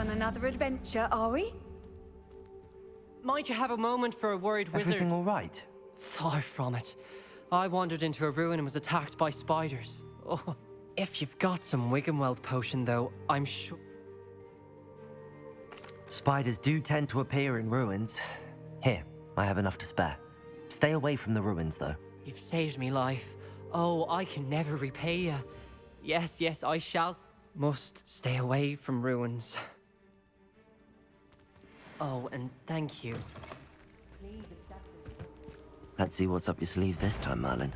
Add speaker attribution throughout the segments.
Speaker 1: on another adventure, are we?
Speaker 2: Might you have a moment for a worried wizard?
Speaker 3: Everything all right?
Speaker 2: Far from it. I wandered into a ruin and was attacked by spiders. Oh, if you've got some Wiggenweld potion, though, I'm sure...
Speaker 3: Spiders do tend to appear in ruins. Here, I have enough to spare. Stay away from the ruins, though.
Speaker 2: You've saved me life. Oh, I can never repay you. Yes, yes, I shall. Must stay away from ruins. Oh, and thank you.
Speaker 3: Let's see what's up your sleeve this time, Merlin.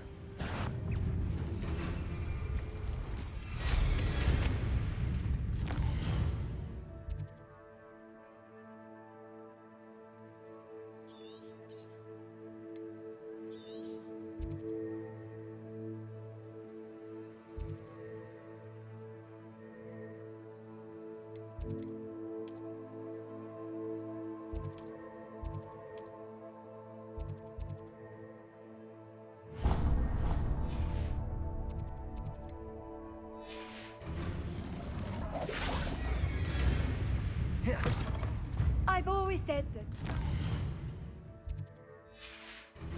Speaker 1: I've always said that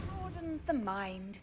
Speaker 1: broadens the mind.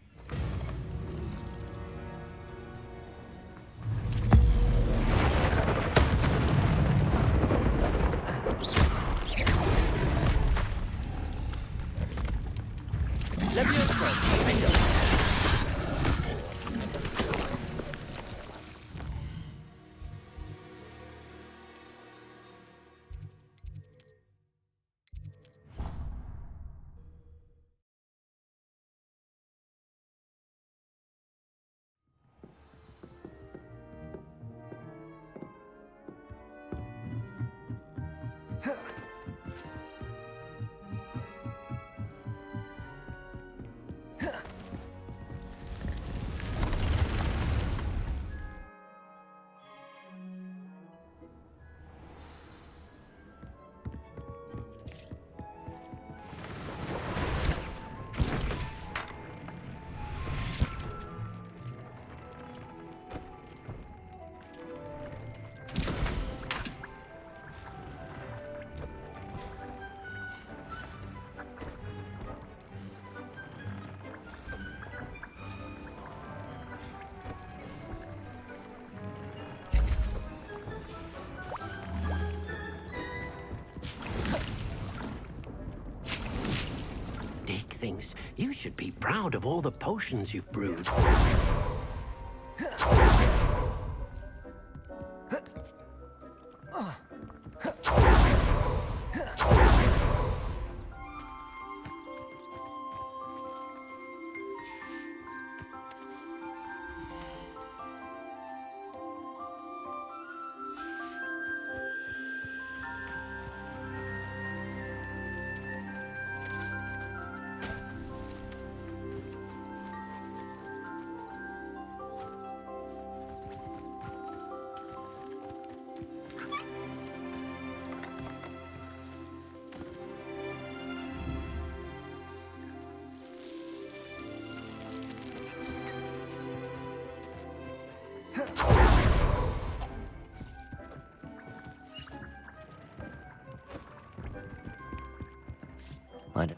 Speaker 4: Dick thinks you should be proud of all the potions you've brewed.
Speaker 3: I don't...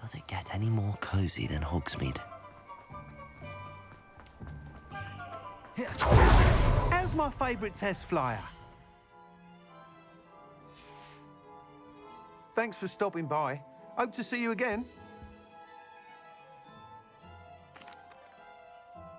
Speaker 3: Does it get any more cozy than Hogsmeade?
Speaker 5: How's my favourite test flyer? Thanks for stopping by. Hope to see you again.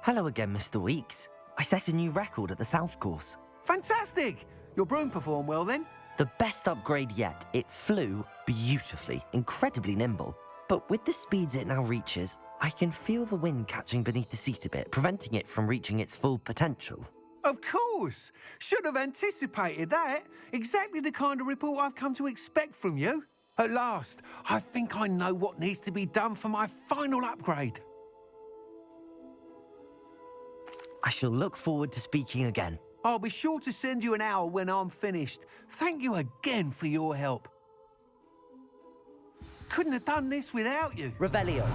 Speaker 3: Hello again, Mr. Weeks. I set a new record at the South Course.
Speaker 5: Fantastic! Your broom performed well then?
Speaker 3: The best upgrade yet. It flew beautifully, incredibly nimble. But with the speeds it now reaches, I can feel the wind catching beneath the seat a bit, preventing it from reaching its full potential.
Speaker 5: Of course! Should have anticipated that. Exactly the kind of report I've come to expect from you. At last, I think I know what needs to be done for my final upgrade.
Speaker 3: I shall look forward to speaking again.
Speaker 5: I'll be sure to send you an hour when I'm finished. Thank you again for your help. Couldn't have done this without you.
Speaker 3: Revelio.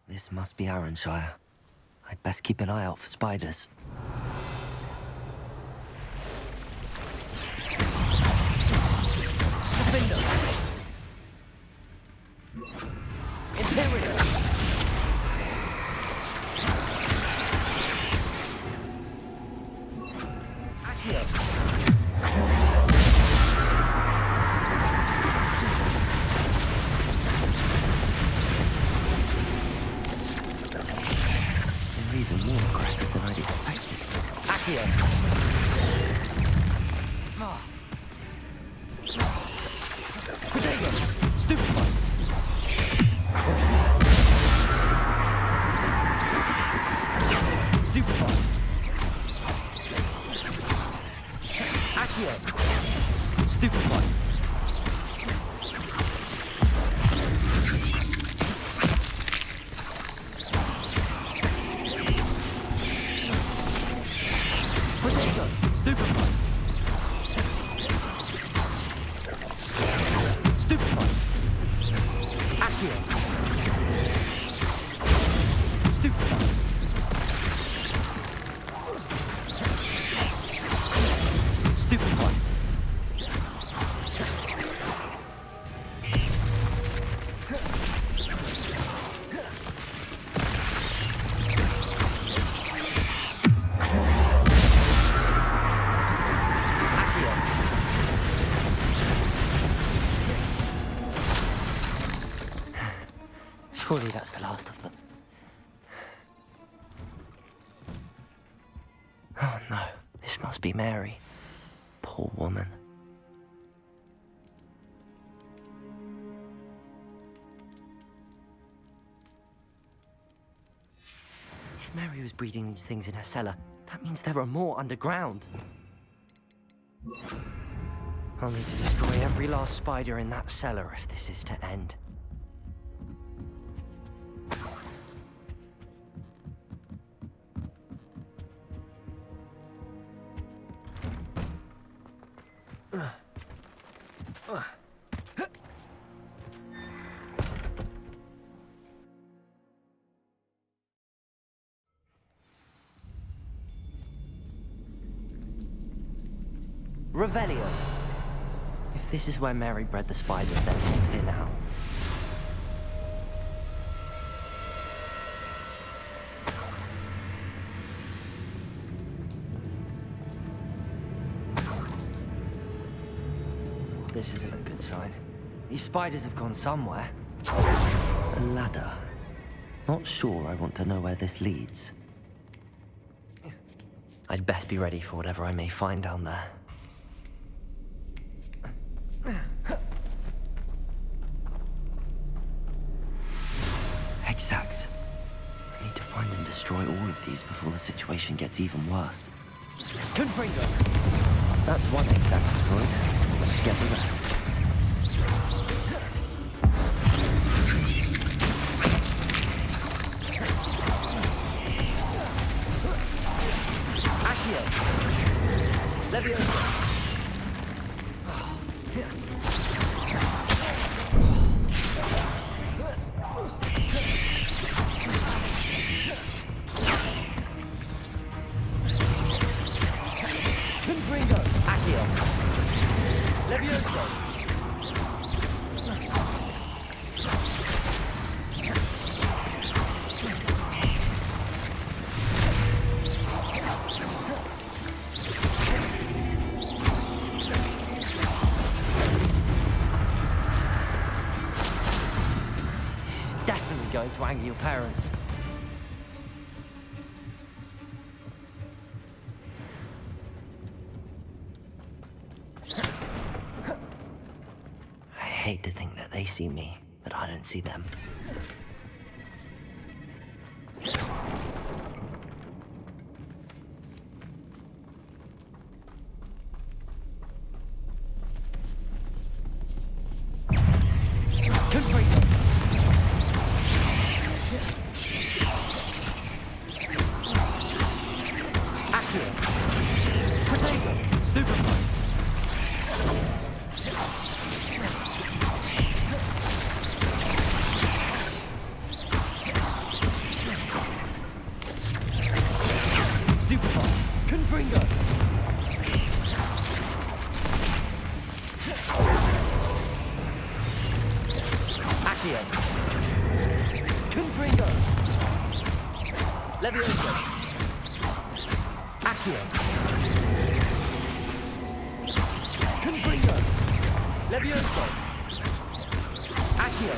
Speaker 3: This must be Arranshire. I'd best keep an eye out for spiders. They're even more aggressive than I'd expected. Accio! Potato! Stupefy! Cruising! Stupefy! Accio! Stupefy! Surely that's the last of them. Oh no, this must be Mary. Poor woman. If Mary was breeding these things in her cellar, that means there are more underground. I'll need to destroy every last spider in that cellar if this is to end. Revelio. If this is where Mary bred the spiders, then hold here now. This isn't a good sign. These spiders have gone somewhere. A ladder. Not sure I want to know where this leads. I'd best be ready for whatever I may find down there. Egg sacs. I need to find and destroy all of these before the situation gets even worse. Confringo! That's one egg sac destroyed. I should get the rest. Confringo! Accio! Levioso! This is definitely going to anger your parents. I hate to think that they see me, but I don't see them. Confringo! Accio! Protego! Stupefy! Stupefy! Confringo! Accio! Confringo! Levioso! Accio! Confringo! Levioso! Accio!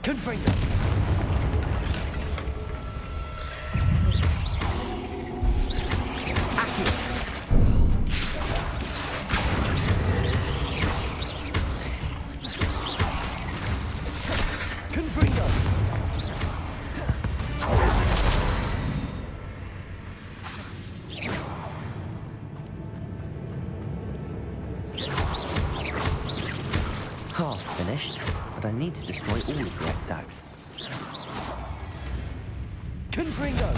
Speaker 3: Confringo! Accio! Confringo! Half finished, but I need to destroy all of the Exags. Confringo!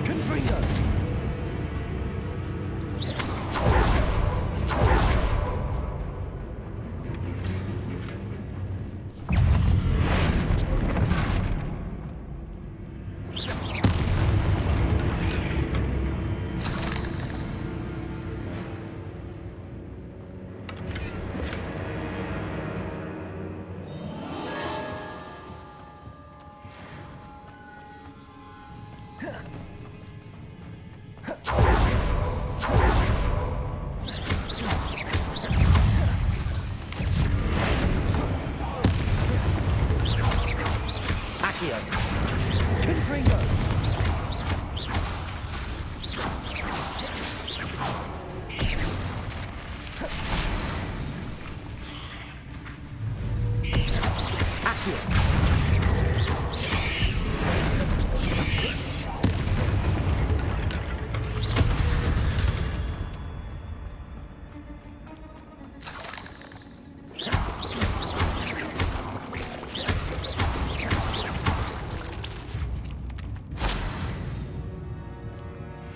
Speaker 3: Confringo! Accio! Confringo! Accio!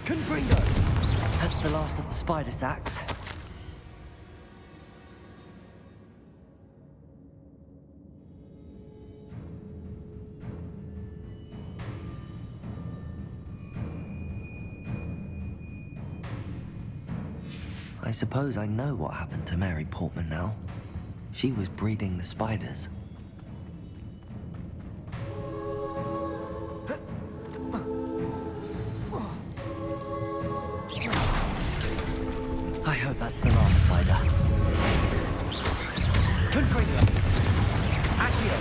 Speaker 3: Confringo! That's the last of the spider sacks. I suppose I know what happened to Mary Portman now. She was breeding the spiders. I hope that's the last spider. Confringo! Accio!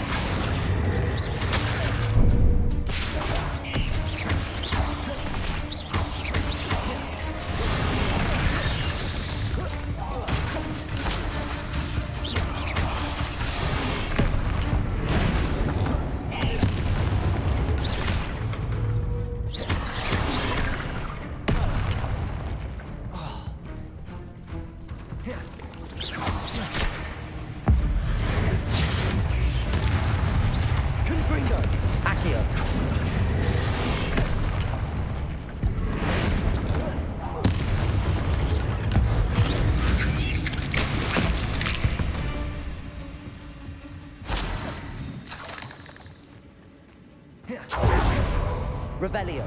Speaker 3: Revelio.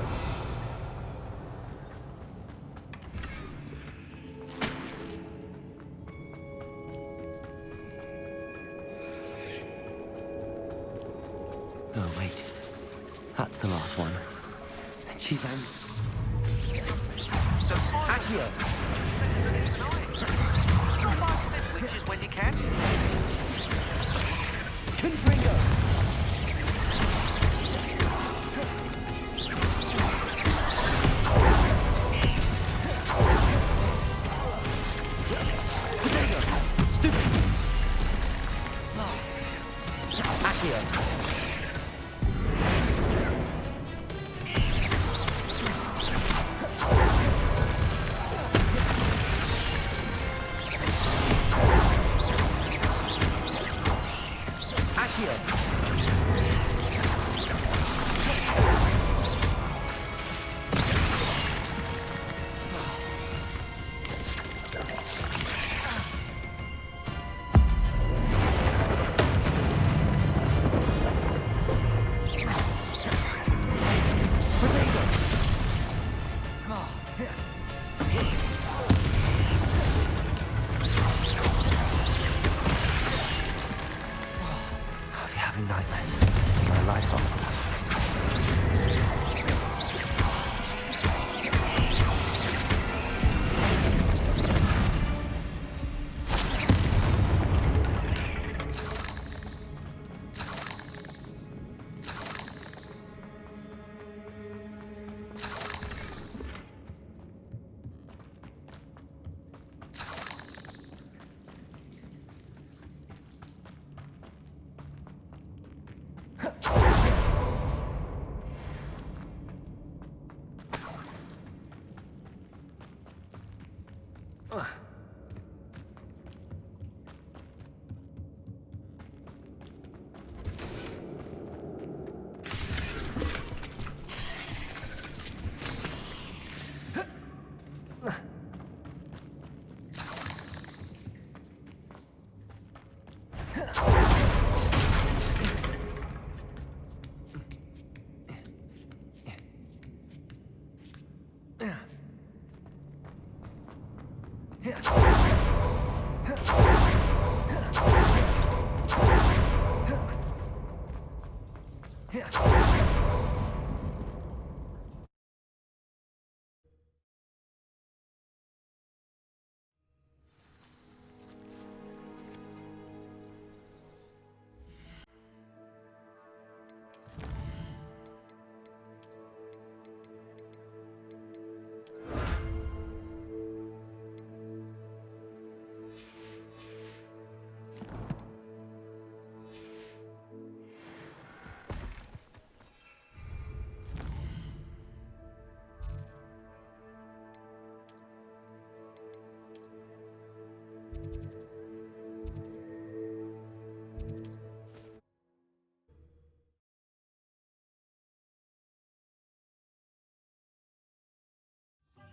Speaker 3: Oh, wait. That's the last one. And she's Accio!
Speaker 6: Stop by Smith Witches when you can.
Speaker 3: Confringo! Stupid! Accio!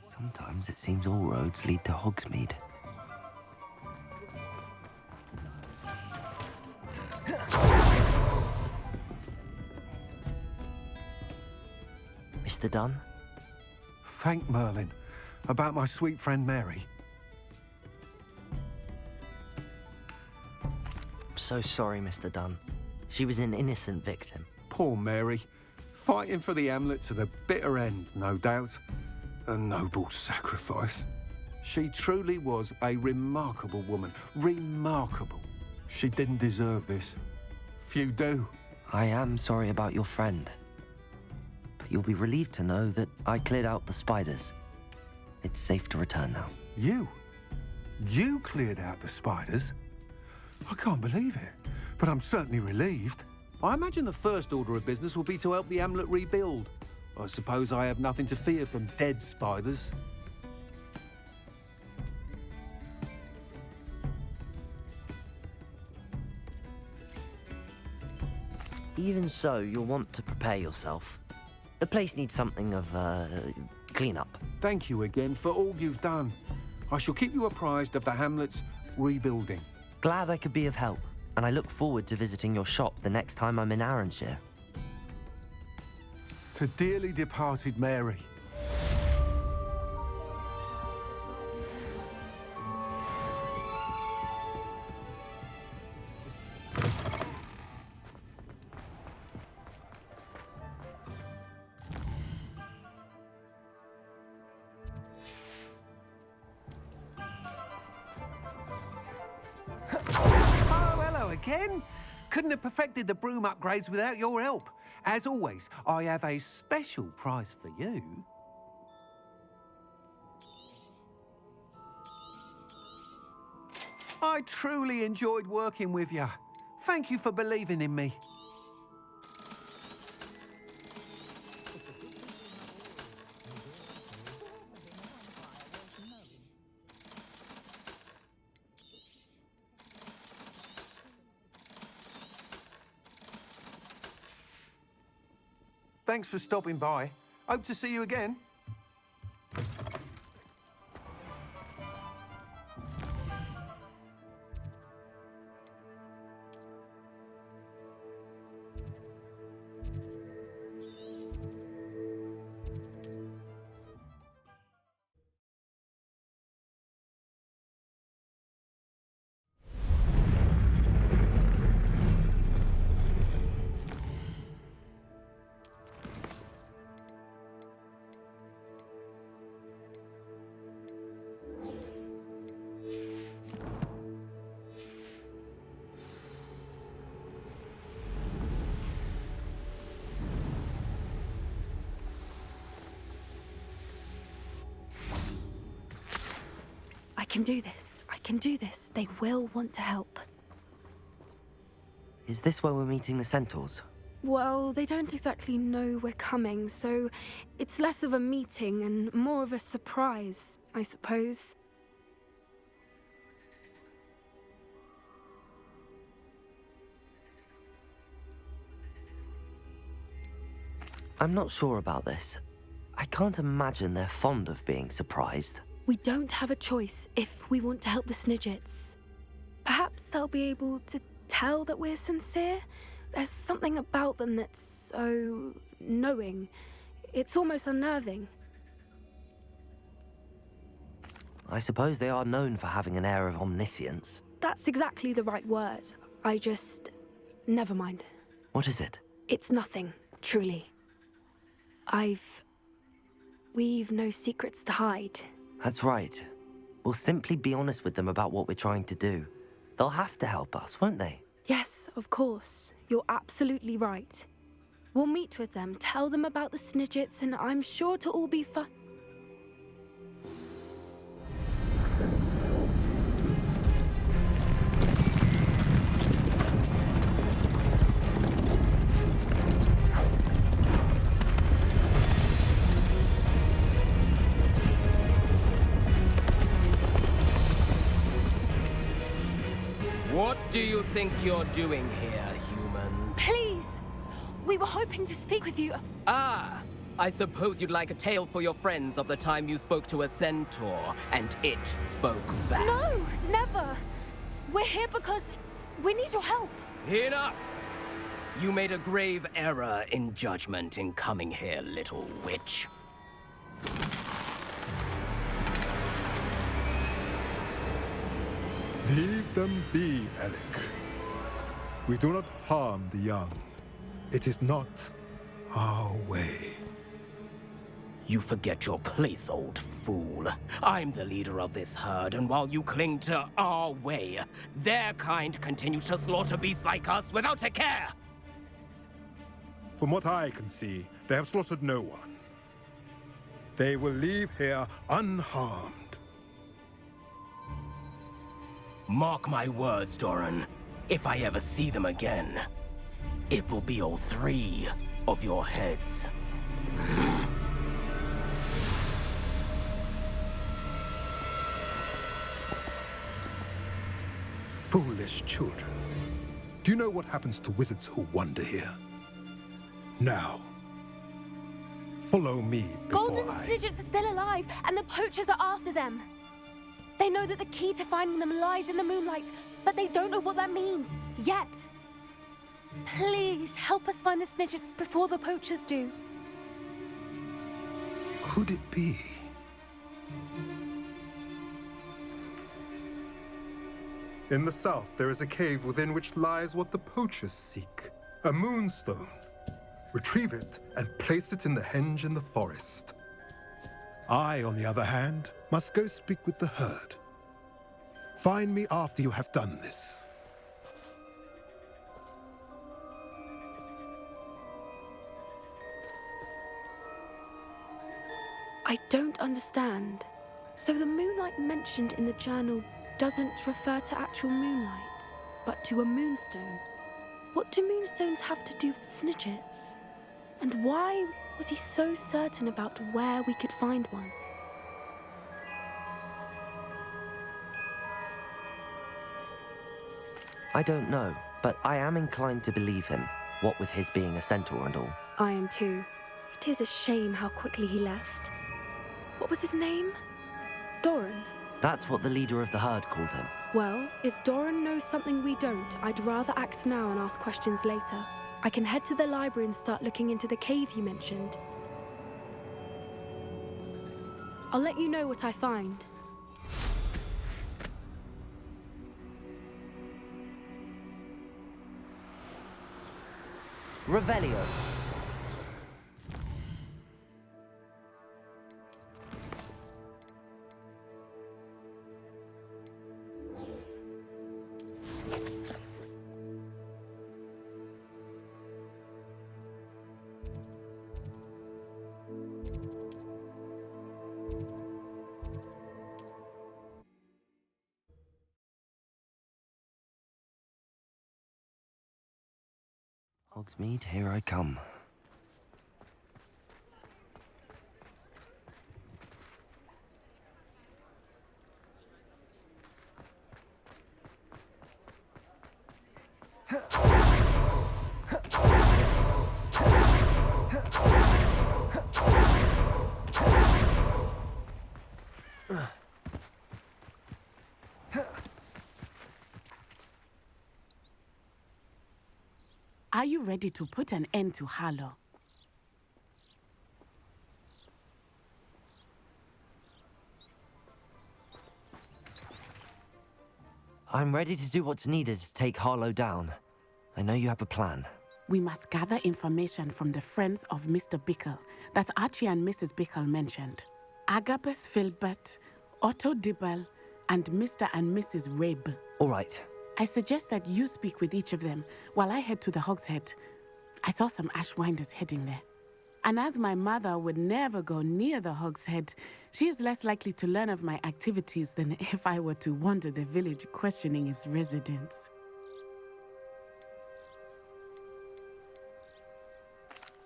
Speaker 3: Sometimes it seems all roads lead to Hogsmeade. Mr. Dunn?
Speaker 5: Thank Merlin. About my sweet friend Mary.
Speaker 3: I'm so sorry, Mr. Dunn. She was an innocent victim.
Speaker 5: Poor Mary. Fighting for the Hamlet to the bitter end, no doubt. A noble sacrifice. She truly was a remarkable woman. Remarkable. She didn't deserve this. Few do.
Speaker 3: I am sorry about your friend. But you'll be relieved to know that I cleared out the spiders. It's safe to return now.
Speaker 5: You? You cleared out the spiders? I can't believe it, but I'm certainly relieved. I imagine the first order of business will be to help the Hamlet rebuild. I suppose I have nothing to fear from dead spiders.
Speaker 3: Even so, you'll want to prepare yourself. The place needs something of, clean-up.
Speaker 5: Thank you again for all you've done. I shall keep you apprised of the Hamlet's rebuilding.
Speaker 3: Glad I could be of help, and I look forward to visiting your shop the next time I'm in Arranshire.
Speaker 5: To dearly departed Mary.
Speaker 6: Oh, hello again. Couldn't have perfected the broom upgrades without your help. As always, I have a special prize for you. I truly enjoyed working with you. Thank you for believing in me. Thanks for stopping by. Hope to see you again.
Speaker 7: I can do this. I can do this. They will want to help.
Speaker 3: Is this where we're meeting the centaurs?
Speaker 7: Well, they don't exactly know we're coming, so it's less of a meeting and more of a surprise, I suppose.
Speaker 3: I'm not sure about this. I can't imagine they're fond of being surprised.
Speaker 7: We don't have a choice if we want to help the Snidgets. Perhaps they'll be able to tell that we're sincere. There's something about them that's so knowing. It's almost unnerving.
Speaker 3: I suppose they are known for having an air of omniscience.
Speaker 7: That's exactly the right word. Never mind.
Speaker 3: What is it?
Speaker 7: It's nothing, truly. We've no secrets to hide.
Speaker 3: That's right. We'll simply be honest with them about what we're trying to do. They'll have to help us, won't they?
Speaker 7: Yes, of course. You're absolutely right. We'll meet with them, tell them about the Snidgets, and I'm sure to all be fun.
Speaker 2: What do you think you're doing here, humans?
Speaker 7: Please! We were hoping to speak with you.
Speaker 2: Ah! I suppose you'd like a tale for your friends of the time you spoke to a centaur, and it spoke back.
Speaker 7: No, never. We're here because we need your help.
Speaker 2: Enough! You made a grave error in judgment in coming here, little witch.
Speaker 8: Leave them be, Alec. We do not harm the young. It is not our way.
Speaker 2: You forget your place, old fool. I'm the leader of this herd, and while you cling to our way, their kind continue to slaughter beasts like us without a care!
Speaker 8: From what I can see, they have slaughtered no one. They will leave here unharmed.
Speaker 2: Mark my words, Doran. If I ever see them again, it will be all 3 of your heads.
Speaker 8: Foolish children. Do you know what happens to wizards who wander here? Now, follow me before
Speaker 7: Golden Snidgets are still alive, and the poachers are after them. They know that the key to finding them lies in the moonlight, but they don't know what that means, yet. Please, help us find the Snidgets before the poachers do.
Speaker 8: could it be? In the south, there is a cave within which lies what the poachers seek. A moonstone. Retrieve it and place it in the henge in the forest. I, on the other hand, must go speak with the herd. Find me after you have done this.
Speaker 7: I don't understand. So the moonlight mentioned in the journal doesn't refer to actual moonlight, but to a moonstone. What do moonstones have to do with Snidgets? And why was he so certain about where we could find one?
Speaker 3: I don't know, but I am inclined to believe him, what with his being a centaur and all.
Speaker 7: I am too. It is a shame how quickly he left. What was his name? Doran.
Speaker 3: That's what the leader of the herd called him.
Speaker 7: Well, if Doran knows something we don't, I'd rather act now and ask questions later. I can head to the library and start looking into the cave you mentioned. I'll let you know what I find.
Speaker 3: Revelio. Hogsmeade, here I come.
Speaker 9: Are you ready to put an end to Harlow?
Speaker 3: I'm ready to do what's needed to take Harlow down. I know you have a plan.
Speaker 9: We must gather information from the friends of Mr. Bickle that Archie and Mrs. Bickle mentioned. Agabus Filbert, Otto Dibble, and Mr. and Mrs. Rabe.
Speaker 3: All right.
Speaker 9: I suggest that you speak with each of them while I head to the Hog's Head. I saw some Ashwinders heading there. And as my mother would never go near the Hog's Head, she is less likely to learn of my activities than if I were to wander the village questioning its residents.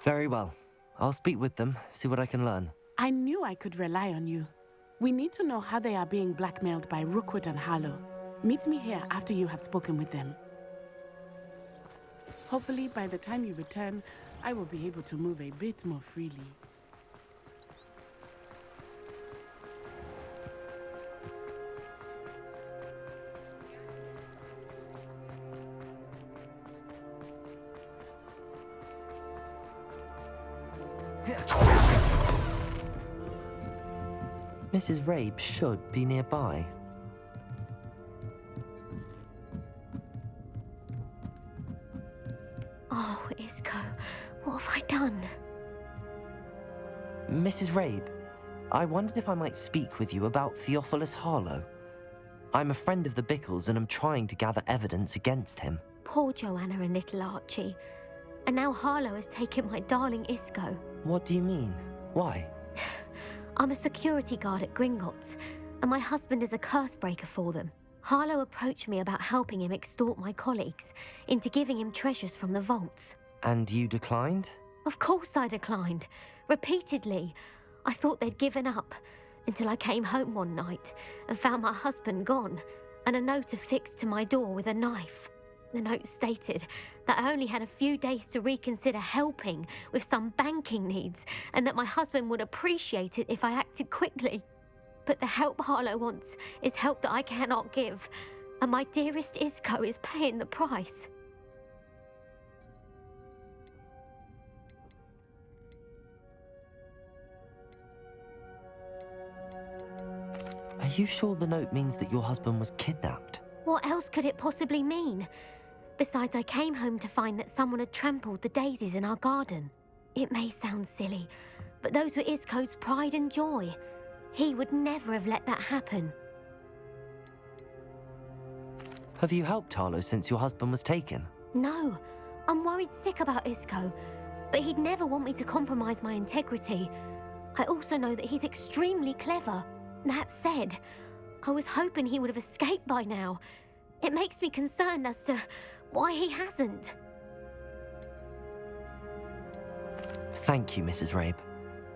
Speaker 3: Very well. I'll speak with them, see what I can learn.
Speaker 9: I knew I could rely on you. We need to know how they are being blackmailed by Rookwood and Harlow. Meet me here after you have spoken with them. Hopefully, by the time you return, I will be able to move a bit more freely.
Speaker 3: Mrs. Rabe should be nearby.
Speaker 10: Oh, Isco, what have I done?
Speaker 3: Mrs. Rabe, I wondered if I might speak with you about Theophilus Harlow. I'm a friend of the Bickles and I'm trying to gather evidence against him.
Speaker 10: Poor Joanna and little Archie. And now Harlow has taken my darling Isco.
Speaker 3: What do you mean? Why?
Speaker 10: I'm a security guard at Gringotts, and my husband is a curse breaker for them. Harlow approached me about helping him extort my colleagues into giving him treasures from the vaults.
Speaker 3: And you declined?
Speaker 10: Of course I declined. Repeatedly. I thought they'd given up, until I came home one night and found my husband gone, and a note affixed to my door with a knife. The note stated that I only had a few days to reconsider helping with some banking needs, and that my husband would appreciate it if I acted quickly. But the help Harlow wants is help that I cannot give, and my dearest Isco is paying the price.
Speaker 3: you sure the note means that your husband was kidnapped?
Speaker 10: What else could it possibly mean? Besides, I came home to find that someone had trampled the daisies in our garden. It may sound silly, but those were Isco's pride and joy. He would never have let that happen.
Speaker 3: Have you helped Harlow since your husband was taken?
Speaker 10: No, I'm worried sick about Isco, but he'd never want me to compromise my integrity. I also know that he's extremely clever. That said, I was hoping he would have escaped by now. It makes me concerned as to why he hasn't.
Speaker 3: Thank you, Mrs. Rabe.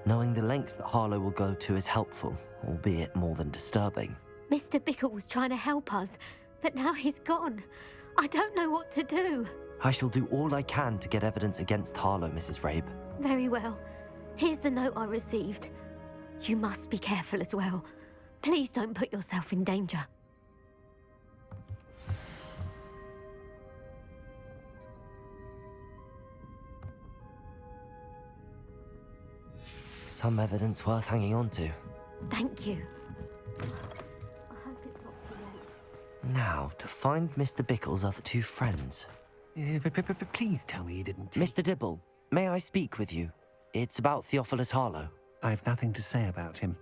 Speaker 3: Knowing the lengths that Harlow will go to is helpful, albeit more than disturbing.
Speaker 10: Mr. Bickle was trying to help us, but now he's gone. I don't know what to do.
Speaker 3: I shall do all I can to get evidence against Harlow, Mrs. Rabe.
Speaker 10: Very well. Here's the note I received. You must be careful as well. Please don't put yourself in danger.
Speaker 3: Some evidence worth hanging on to.
Speaker 10: Thank you. I hope it's not too late.
Speaker 3: Now, to find Mr. Bickle's other two friends.
Speaker 6: Please tell me you didn't...
Speaker 3: Mr. Dibble, may I speak with you? It's about Theophilus Harlow.
Speaker 6: I've nothing to say about him.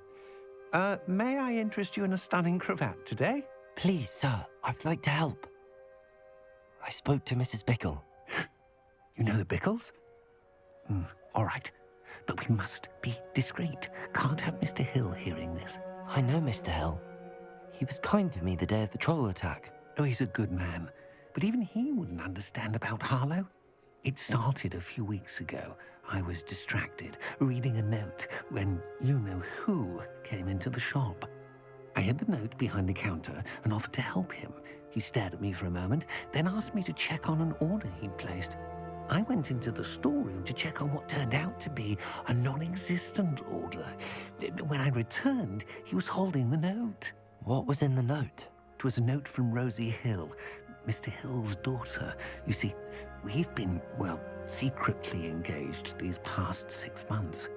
Speaker 6: May I interest you in a stunning cravat today?
Speaker 3: Please, sir, I'd like to help. I spoke to Mrs. Bickle.
Speaker 6: You know the Bickles? All right. But we must be discreet. Can't have Mr. Hill hearing this.
Speaker 3: I know Mr. Hill. He was kind to me the day of the troll attack.
Speaker 6: Oh, he's a good man. But even he wouldn't understand about Harlow. It started a few weeks ago. I was distracted, reading a note, when you-know-who came into the shop. I hid the note behind the counter and offered to help him. He stared at me for a moment, then asked me to check on an order he'd placed. I went into the storeroom to check on what turned out to be a non-existent order. When I returned, he was holding the note.
Speaker 3: What was in the note?
Speaker 6: It was a note from Rosie Hill, Mr. Hill's daughter. You see, we've been, well, secretly engaged these past 6 months.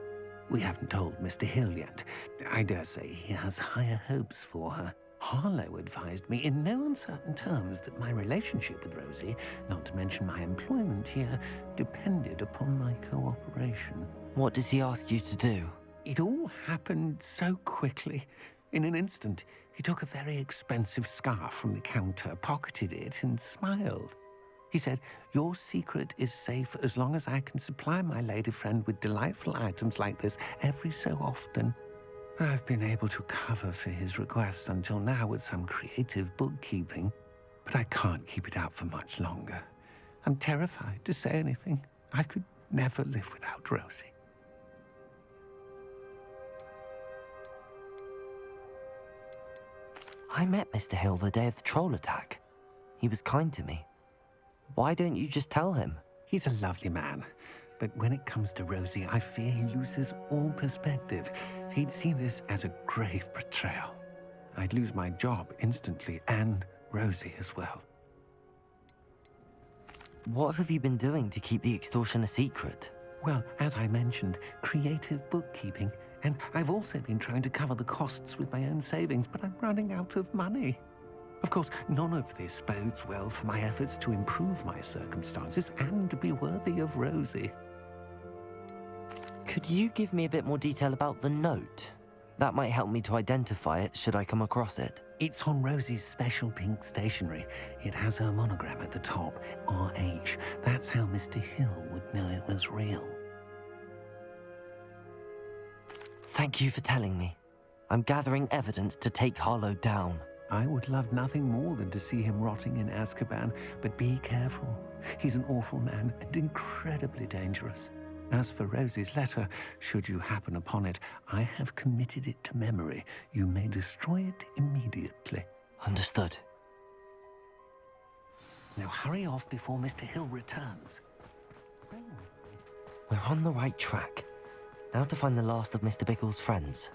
Speaker 6: We haven't told Mr. Hill yet. I dare say he has higher hopes for her. Harlow advised me in no uncertain terms that my relationship with Rosie, not to mention my employment here, depended upon my cooperation.
Speaker 3: What did he ask you to do?
Speaker 6: It all happened so quickly. In an instant, he took a very expensive scarf from the counter, pocketed it, and smiled. He said, "Your secret is safe as long as I can supply my lady friend with delightful items like this every so often." I've been able to cover for his requests until now with some creative bookkeeping, but I can't keep it up for much longer. I'm terrified to say anything. I could never live without Rosie.
Speaker 3: I met Mr. Hill the day of the troll attack. He was kind to me. Why don't you just tell him?
Speaker 6: He's a lovely man, but when it comes to Rosie, I fear he loses all perspective. He'd see this as a grave betrayal. I'd lose my job instantly, and Rosie as well.
Speaker 3: What have you been doing to keep the extortion a secret?
Speaker 6: Well, as I mentioned, creative bookkeeping, and I've also been trying to cover the costs with my own savings, but I'm running out of money. Of course, none of this bodes well for my efforts to improve my circumstances and to be worthy of Rosie.
Speaker 3: Could you give me a bit more detail about the note? That might help me to identify it should I come across it.
Speaker 6: It's on Rosie's special pink stationery. It has her monogram at the top, RH. That's how Mr. Hill would know it was real.
Speaker 3: Thank you for telling me. I'm gathering evidence to take Harlow down.
Speaker 6: I would love nothing more than to see him rotting in Azkaban, but be careful. He's an awful man and incredibly dangerous. As for Rosie's letter, should you happen upon it, I have committed it to memory. You may destroy it immediately.
Speaker 3: Understood.
Speaker 6: Now hurry off before Mr. Hill returns.
Speaker 3: We're on the right track. Now to find the last of Mr. Bickle's friends.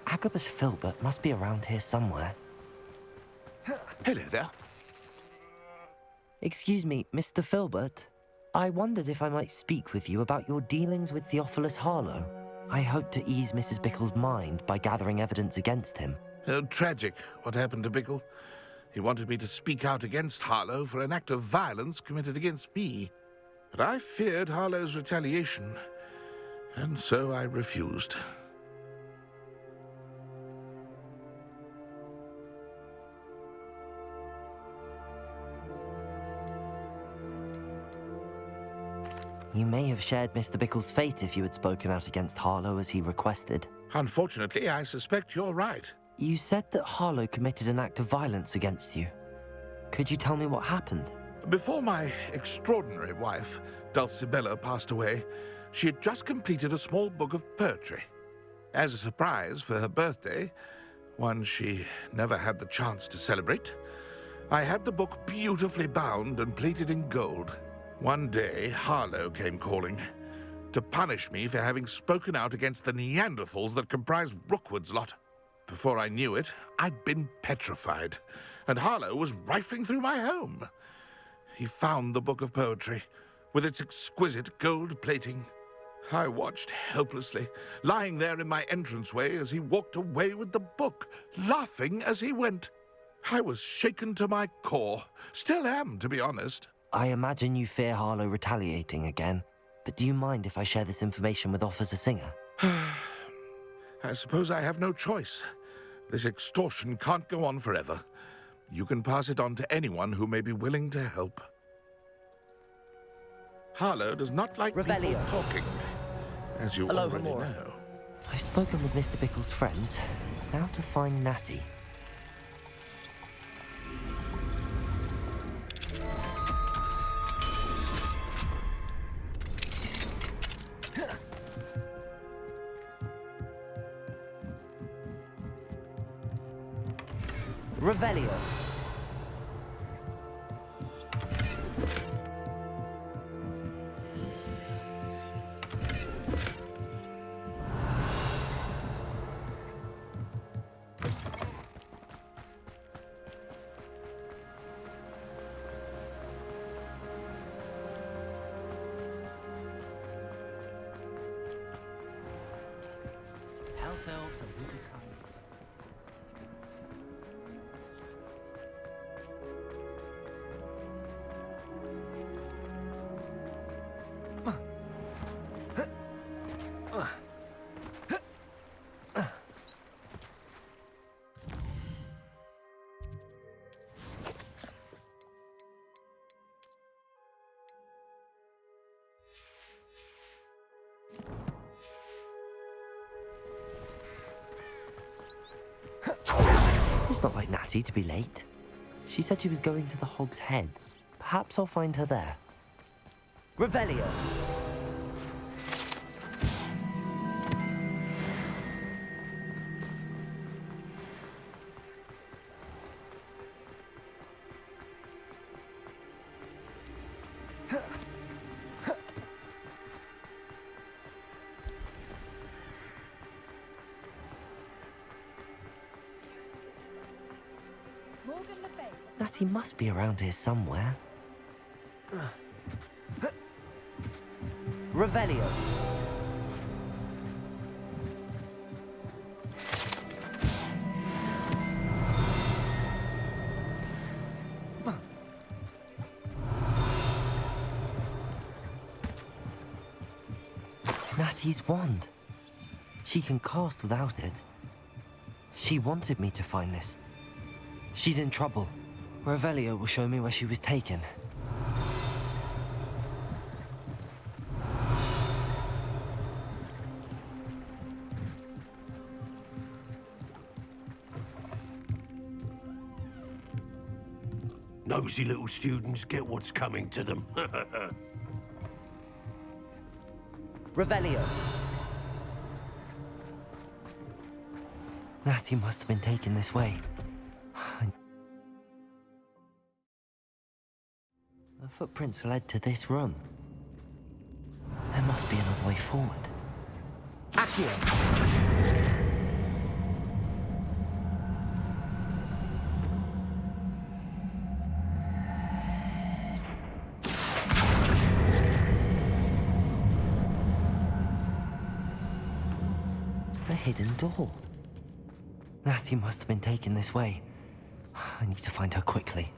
Speaker 3: Agabus Filbert must be around here somewhere.
Speaker 11: Hello there.
Speaker 3: Excuse me, Mr. Filbert. I wondered if I might speak with you about your dealings with Theophilus Harlow. I hope to ease Mrs. Bickle's mind by gathering evidence against him.
Speaker 11: Tragic, what happened to Bickle. He wanted me to speak out against Harlow for an act of violence committed against me. But I feared Harlow's retaliation, and so I refused.
Speaker 3: You may have shared Mr. Bickle's fate if you had spoken out against Harlow as he requested.
Speaker 11: Unfortunately, I suspect you're right.
Speaker 3: You said that Harlow committed an act of violence against you. Could you tell me what happened?
Speaker 11: Before my extraordinary wife, Dulcibella, passed away, she had just completed a small book of poetry. As a surprise for her birthday, one she never had the chance to celebrate, I had the book beautifully bound and plated in gold. One day, Harlow came calling to punish me for having spoken out against the Neanderthals that comprise Rookwood's lot. Before I knew it, I'd been petrified, and Harlow was rifling through my home. He found the book of poetry, with its exquisite gold plating. I watched helplessly, lying there in my entranceway as he walked away with the book, laughing as he went. I was shaken to my core. Still am, to be honest.
Speaker 3: I imagine you fear Harlow retaliating again, but do you mind if I share this information with Officer Singer?
Speaker 11: I suppose I have no choice. This extortion can't go on forever. You can pass it on to anyone who may be willing to help. Harlow does not like people talking, as you already know.
Speaker 3: I've spoken with Mr. Bickle's friends. Now to find Natty. Revelio.
Speaker 12: House elves and little kind.
Speaker 3: It's not like Natty to be late. She said she was going to the Hog's Head. Perhaps I'll find her there. Revelio. Natty must be around here somewhere. Revelio. Natty's wand. She can cast without it. She wanted me to find this. She's in trouble. Revelio will show me where she was taken.
Speaker 4: Nosy little students get what's coming to them.
Speaker 3: Revelio. Natty must have been taken this way. The footprints led to this room. There must be another way forward. Accio! a hidden door. Natty must have been taken this way. I need to find her quickly.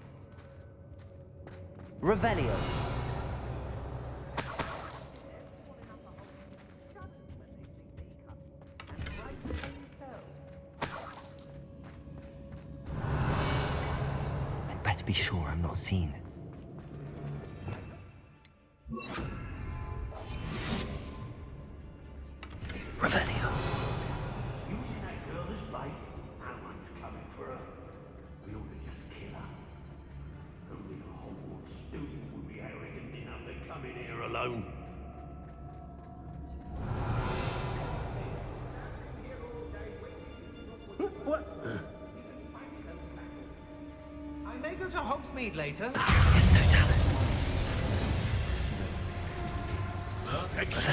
Speaker 3: Revelio. I'd better be sure I'm not seen. Revelio.
Speaker 4: Using that girl as bait? No one's coming for her. We ought to just kill her. Only a Hogwarts student would be arrogant enough to come in here alone. What?
Speaker 12: I may go to Hogsmeade later.
Speaker 3: Yes, no talents.
Speaker 4: Revelio.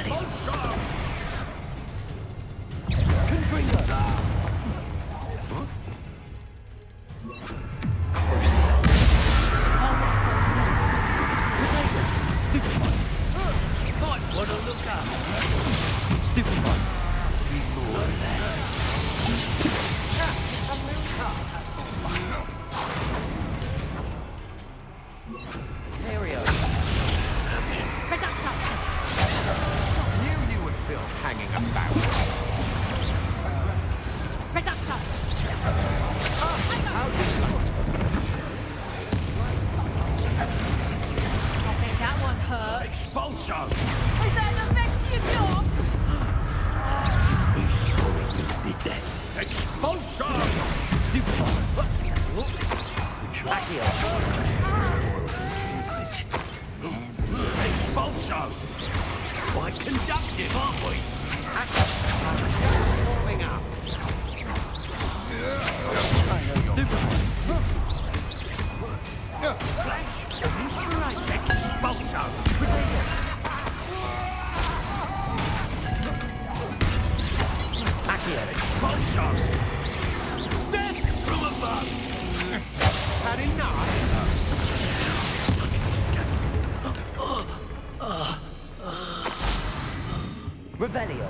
Speaker 3: Revelio.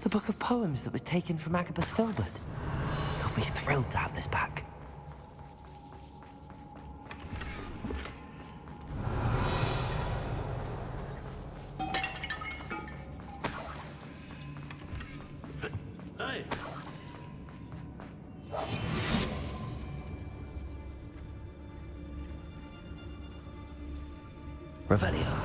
Speaker 3: The book of poems that was taken from Agabus Filbert. He'll be thrilled to have this back.
Speaker 4: Hey.
Speaker 3: Revelio.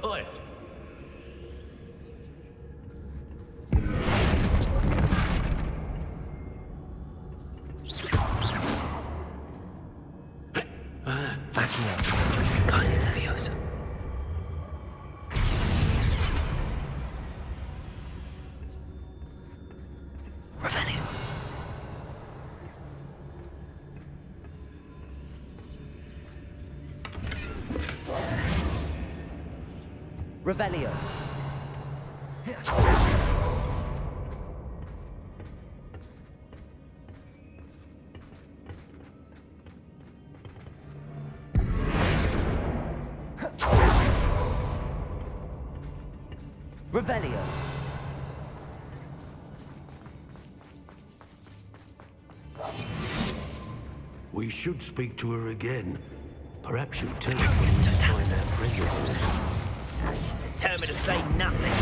Speaker 4: Oi.
Speaker 3: Revelio. Revelio.
Speaker 4: We should speak to her again. Perhaps she'll tell us when we find that friend.
Speaker 2: She's determined to say nothing.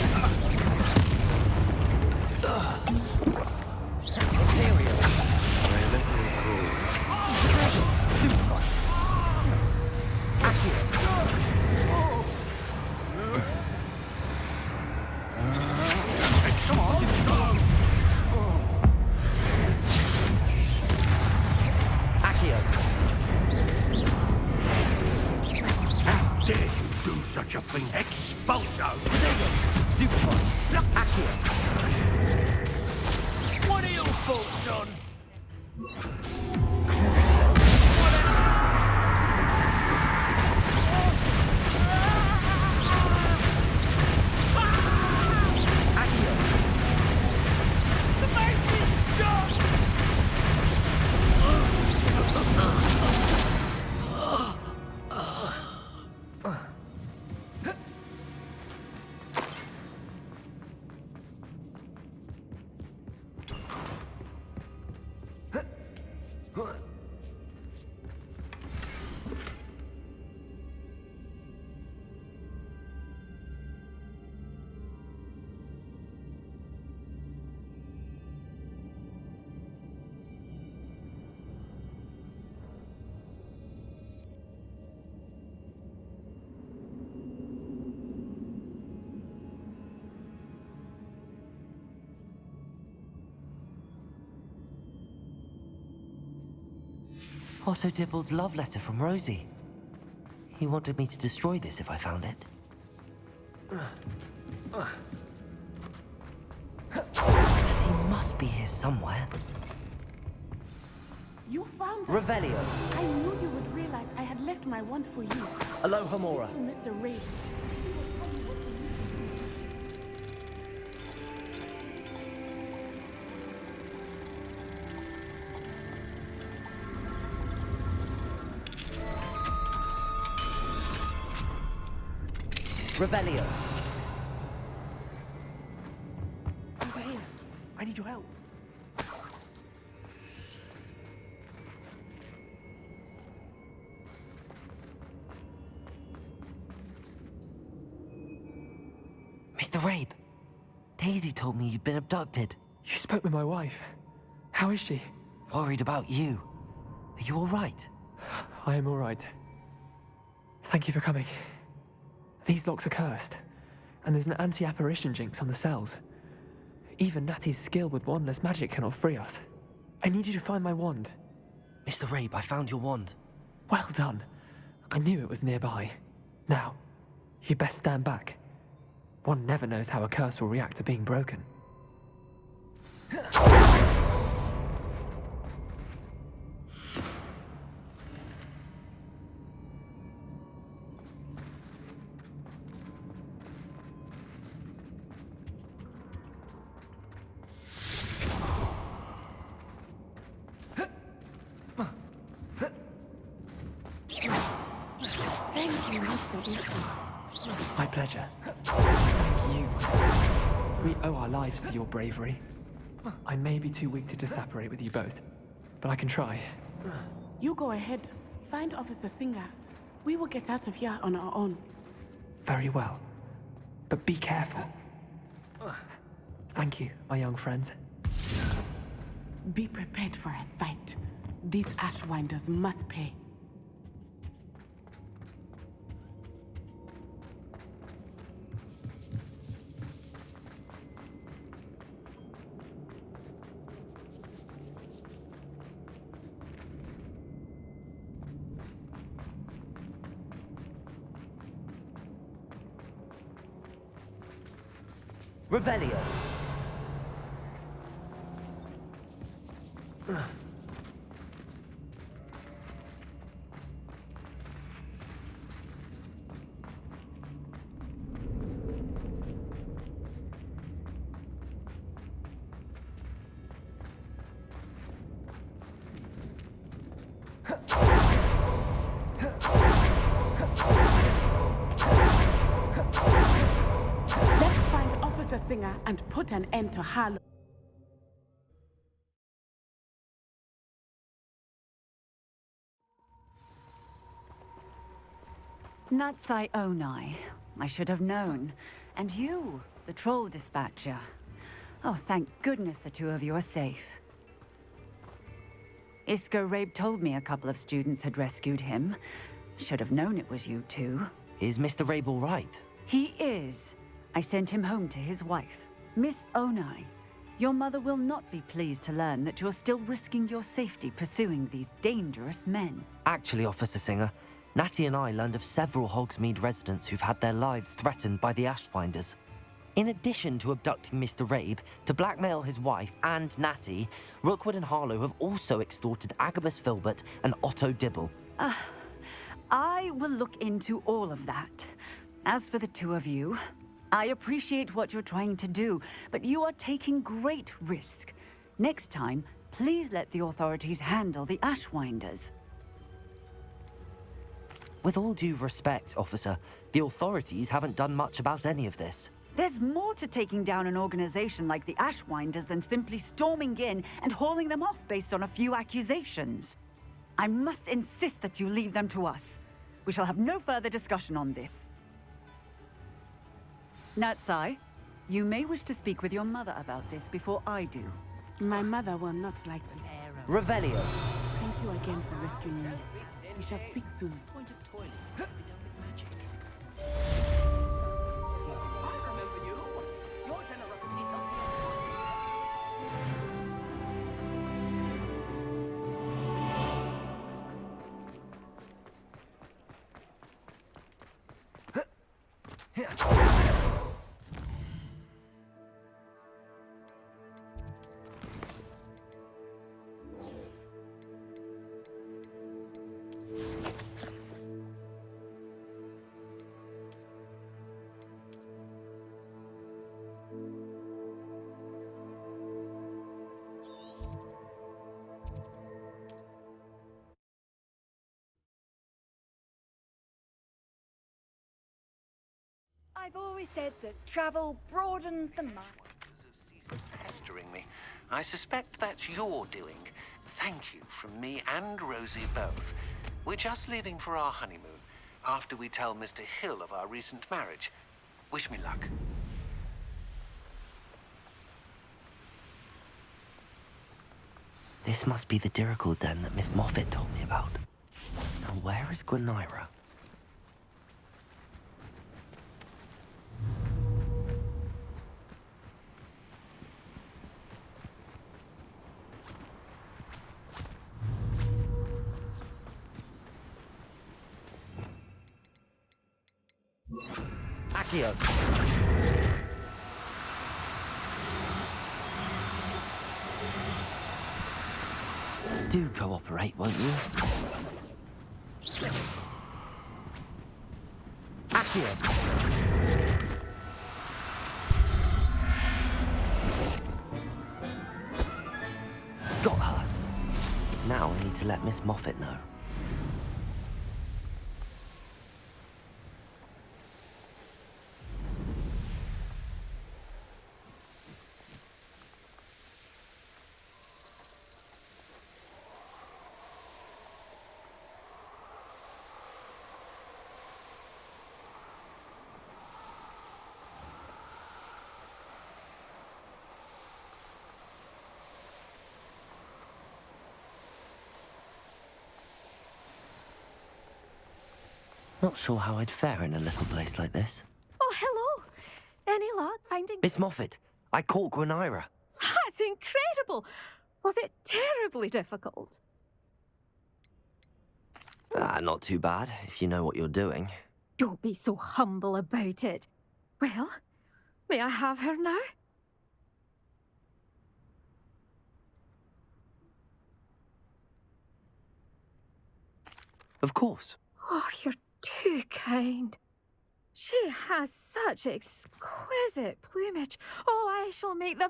Speaker 4: Such a thing. Expulso!
Speaker 3: Stupefy! Accio!
Speaker 2: What are your thoughts on?
Speaker 3: Otto Dibble's love letter from Rosie. He wanted me to destroy this if I found it. He must be here somewhere.
Speaker 9: You found it.
Speaker 3: Revelio.
Speaker 9: I knew you would realize I had left my wand for you.
Speaker 3: Aloha Mora.
Speaker 9: To Mr. Ray.
Speaker 3: Revelio.
Speaker 12: Over here. I need your help.
Speaker 3: Mr. Rabe, Daisy told me you'd been abducted.
Speaker 12: You spoke with my wife. How is she?
Speaker 3: Worried about you. Are you all right?
Speaker 12: I am all right. Thank you for coming. These locks are cursed, and there's an anti-apparition jinx on the cells. Even Natty's skill with wandless magic cannot free us. I need you to find my wand.
Speaker 3: Mr. Rabe, I found your wand.
Speaker 12: Well done. I knew it was nearby. Now, you best stand back. One never knows how a curse will react to being broken.
Speaker 9: Thank you, Mr. Easton.
Speaker 12: My pleasure. Thank you. We owe our lives to your bravery. I may be too weak to disapparate with you both, but I can try.
Speaker 9: You go ahead. Find Officer Singer. We will get out of here on our own.
Speaker 12: Very well. But be careful. Thank you, my young friends.
Speaker 9: Be prepared for a fight. These Ashwinders must pay.
Speaker 3: Revelio.
Speaker 9: Let's find Officer Singer and put an end to Harlow.
Speaker 13: Natsai Onai. I should have known. And you, the troll dispatcher. Oh, thank goodness the two of you are safe. Isco Rabe told me a couple of students had rescued him. Should have known it was you two.
Speaker 3: Is Mr. Rabe all right?
Speaker 13: He is. I sent him home to his wife. Miss Onai, your mother will not be pleased to learn that you're still risking your safety pursuing these dangerous men.
Speaker 3: Actually, Officer Singer, Natty and I learned of several Hogsmeade residents who've had their lives threatened by the Ashwinders. In addition to abducting Mr. Rabe to blackmail his wife and Natty, Rookwood and Harlow have also extorted Agabus Filbert and Otto Dibble.
Speaker 13: I will look into all of that. As for the two of you, I appreciate what you're trying to do, but you are taking great risk. Next time, please let the authorities handle the Ashwinders.
Speaker 3: With all due respect, officer, the authorities haven't done much about any of this.
Speaker 13: There's more to taking down an organization like the Ashwinders than simply storming in and hauling them off based on a few accusations. I must insist that you leave them to us. We shall have no further discussion on this. Natsai, you may wish to speak with your mother about this before I do.
Speaker 9: My mother will not like them.
Speaker 3: Revelio.
Speaker 9: Thank you again for rescuing me. We shall speak soon.
Speaker 1: I've always said that travel broadens the mind.
Speaker 6: Pestering me. I suspect that's your doing. Thank you from me and Rosie both. We're just leaving for our honeymoon after we tell Mr. Hill of our recent marriage. Wish me luck.
Speaker 3: This must be the Dirical den that Miss Moffat told me about. Now, where is Gwenira? Accio! Do cooperate, won't you? Accio! Got her. Now I need to let Miss Moffat know. Not sure how I'd fare in a little place like this.
Speaker 14: Oh, hello. Any luck finding...
Speaker 3: Miss Moffat, I caught Gwenira.
Speaker 14: That's incredible. Was it terribly difficult?
Speaker 3: Not too bad, if you know what you're doing.
Speaker 14: Don't be so humble about it. Well, may I have her now?
Speaker 3: Of course.
Speaker 14: Oh, you're too kind. She has such exquisite plumage. Oh, I shall make the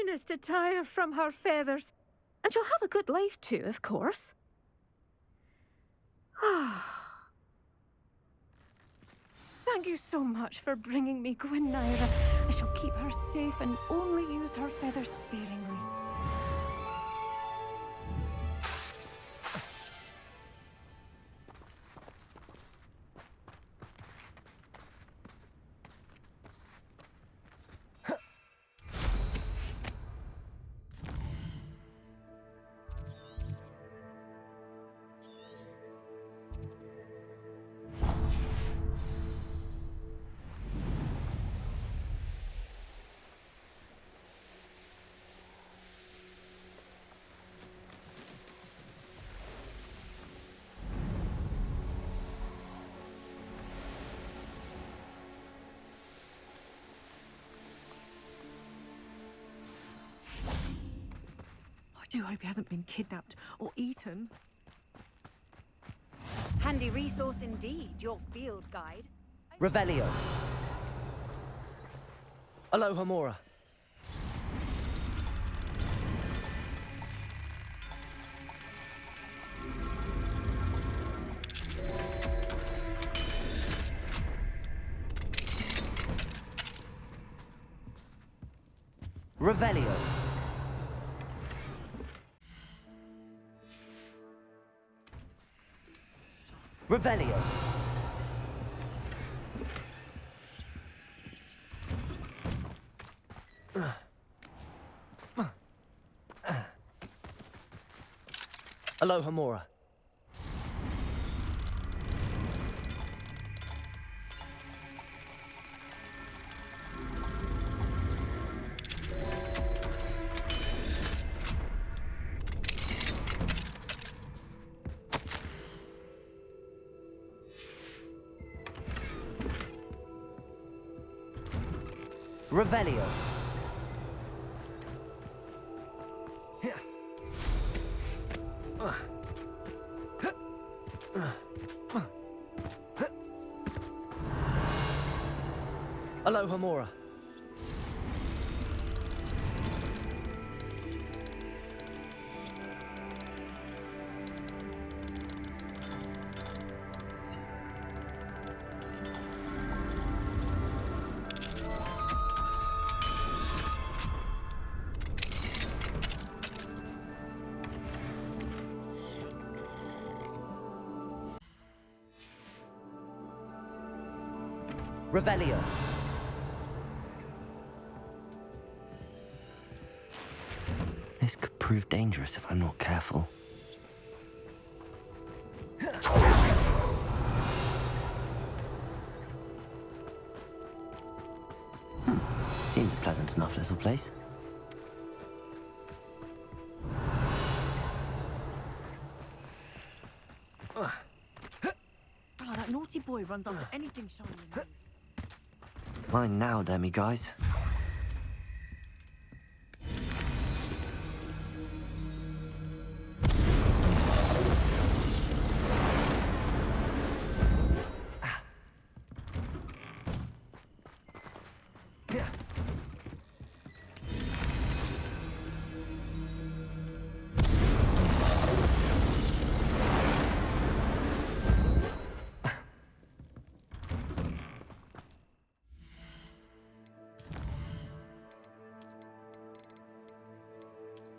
Speaker 14: finest attire from her feathers. And she'll have a good life too, of course. Thank you so much for bringing me Gwenira. I shall keep her safe and only use her feathers sparingly.
Speaker 15: I do hope he hasn't been kidnapped or eaten.
Speaker 1: Handy resource indeed, your field guide.
Speaker 3: Revelio. Aloha Mora. Revelio. Revelio. Aloha Mora. Revelio. Aloha Mora. Revelio. This could prove dangerous if I'm not careful. Seems a pleasant enough little place.
Speaker 13: Oh, that naughty boy runs after anything shiny and new.
Speaker 3: Mine now, demi guys.